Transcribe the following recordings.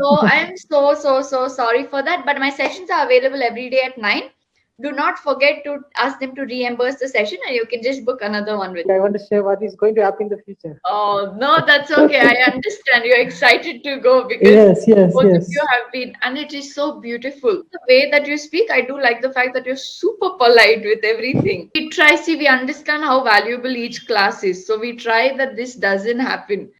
So I'm so sorry for that. But my sessions are available every day at 9. Do not forget to ask them to reimburse the session and you can just book another one with I me. want to share what is going to happen in the future. Oh, no, that's okay. I understand. You're excited to go because Yes, yes, both of you yes. have been, and it is so beautiful. The way that you speak, I do like the fact that you're super polite with everything. We try, see, we understand how valuable each class is. So we try that this doesn't happen.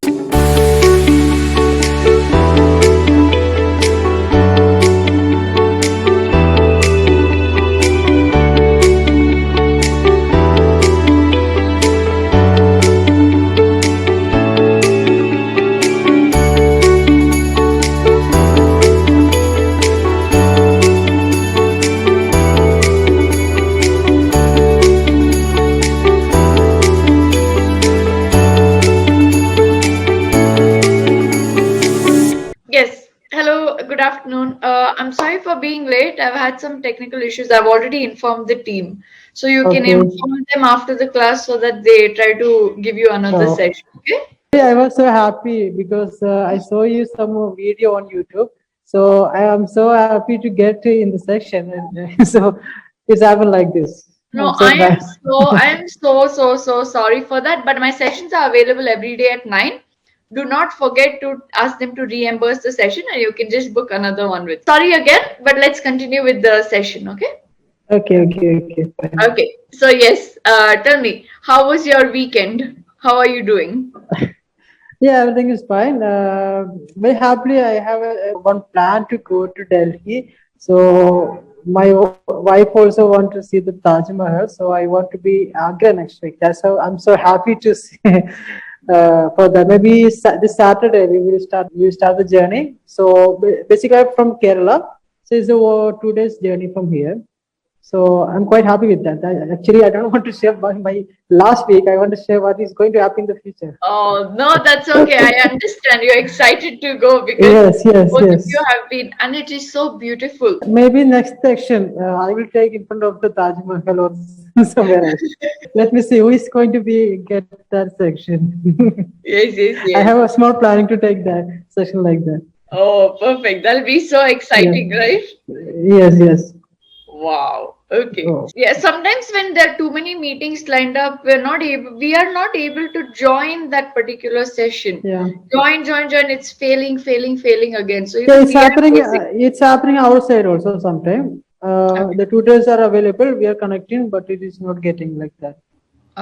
Yes. Hello, good afternoon. I'm sorry for being late. I've had some technical issues. I've already informed the team. So you can Okay. inform them after the class so that they try to give you another Oh, session. Okay? I was so happy because I saw you some video on YouTube. So I am so happy to get in the section, and so it's happened like this. I'm No, so bad. I am so sorry for that. But my sessions are available every day at 9. Do not forget to ask them to reimburse the session and you can just book another one with. Sorry again, but let's continue with the session, okay? Okay, fine. Okay. So yes, tell me, how was your weekend? How are you doing? Yeah, everything is fine. Very happily, I have one plan to go to Delhi. So my wife also want to see the Taj Mahal. So I want to be Agra next week. That's how I'm so happy to see. For that, maybe this Saturday we will start the journey. So basically, I'm from Kerala. So it's a 2 days journey from here. So I'm quite happy with that. Actually, I don't want to share my last week. I want to share what is going to happen in the future. Oh, no, that's okay. I understand. You're excited to go because both of you Yes. have been, and it is so beautiful. Maybe next section I will take in front of the Taj Mahal or somewhere else. Let me see who is going to be get that section. I Yes. have a small planning to take that section like that. Oh, perfect. That'll be so Yeah. exciting, right? Yes. Wow. Okay. Oh, Yeah, sometimes when there are too many meetings lined up, we are not able to join that particular session. yeah. Join. It's failing again. So Yeah, even we are facing. it's happening outside also sometime. Okay. The tutors are available. We are connecting, but it is not getting like that.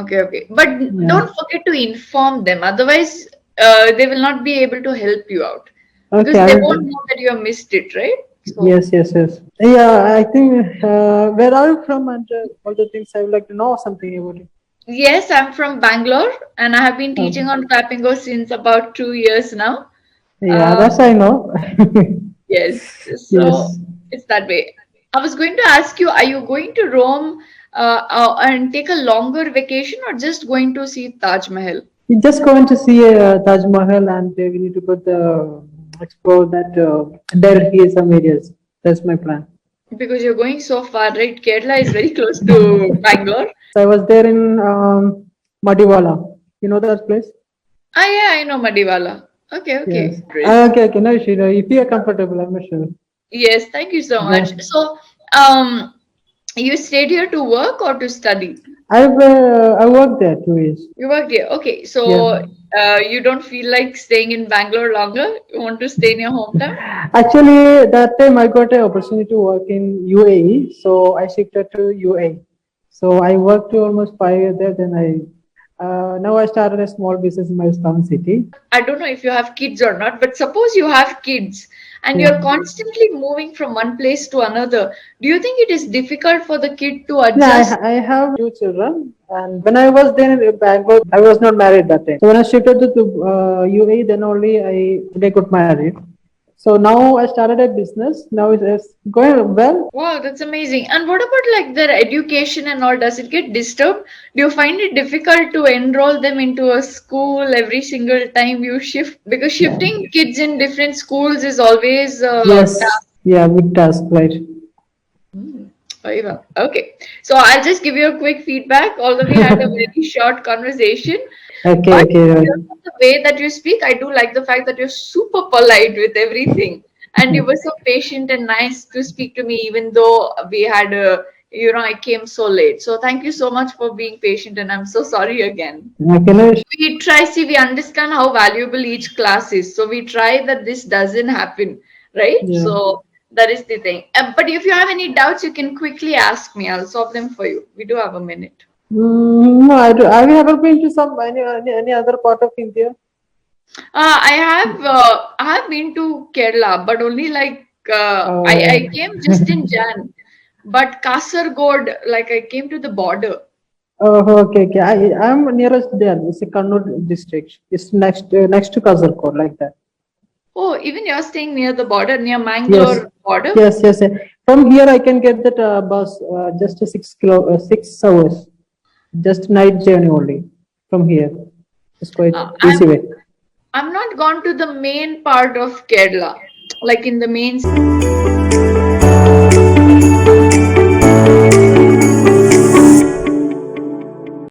Okay. But Yeah. don't forget to inform them. Otherwise, they will not be able to help you out Okay. because I they won't will. know that you have missed it, right? So, Yes. Yeah, I think. Where are you from? And all the things I would like to know something about it. yes, I'm from Bangalore and I have been teaching Um, on Clapingo since about 2 years now. yeah, Uh, that's I know. yes, so Yes. it's that way. I was going to ask you, are you going to Rome and take a longer vacation or just going to see Taj Mahal? We just going to see Taj Mahal, and we need to go explore that Delhi some areas. That's my plan. Because you're going so far, right? Kerala is very close to Bangalore. So I was there in Madiwala. You know that place? Ah, yeah, I know Madiwala. Yes. Great. Okay. No issue. No, if you are comfortable, I'm not sure. Yes, thank you so Yeah. much. So, um, you stayed here to work or to study? I worked there 2 years. You worked here. Okay, Yeah. so you don't feel like staying in Bangalore longer? You want to stay in your hometown? Actually, that time I got an opportunity to work in UAE, so I shifted to UAE. So I worked almost 5 years there. Then now I started a small business in my town city. I don't know if you have kids or not, but suppose you have kids and Yeah. you're constantly moving from one place to another. Do you think it is difficult for the kid to Yeah, adjust? I have 2 children, and when I was there in Bangalore, I was not married that time. So when I shifted to UAE, then only I got married. So now I started a business. Now it's going well. Wow, that's amazing. And what about like their education and all? Does it get disturbed? Do you find it difficult to enroll them into a school every single time you shift? Because Yeah. shifting kids in different schools is always a Yes. Yeah, big task, right? very well. Okay. So I'll just give you a quick feedback, although we had a very short conversation. Okay, But okay, right. because of the way that you speak, I do like the fact that you're super polite with everything. And you were so patient and nice to speak to me, even though we had a, I came so late. So thank you so much for being patient, and I'm so sorry again. Can I? We try, see, we understand how valuable each class is. So we try that this doesn't happen, right? Yeah. So that is the thing. But if you have any doubts, you can quickly ask me. I'll solve them for you. We do have a minute. No, have you ever been to any other part of India? I have been to Kerala, but only like I Oh, came just in Jan. But Kasargod, like I came to the border. oh, okay, okay. I'm nearest there. It's a Kannur district. It's next to Kasargod, like that. Oh, even you're staying near the border, near Yes, Mangalore border. yes, yes. From here, I can get that bus just a 6 hours, just night journey only from here. It's quite Uh, easy I'm way. I'm not gone to the main part of Kerala, like in the main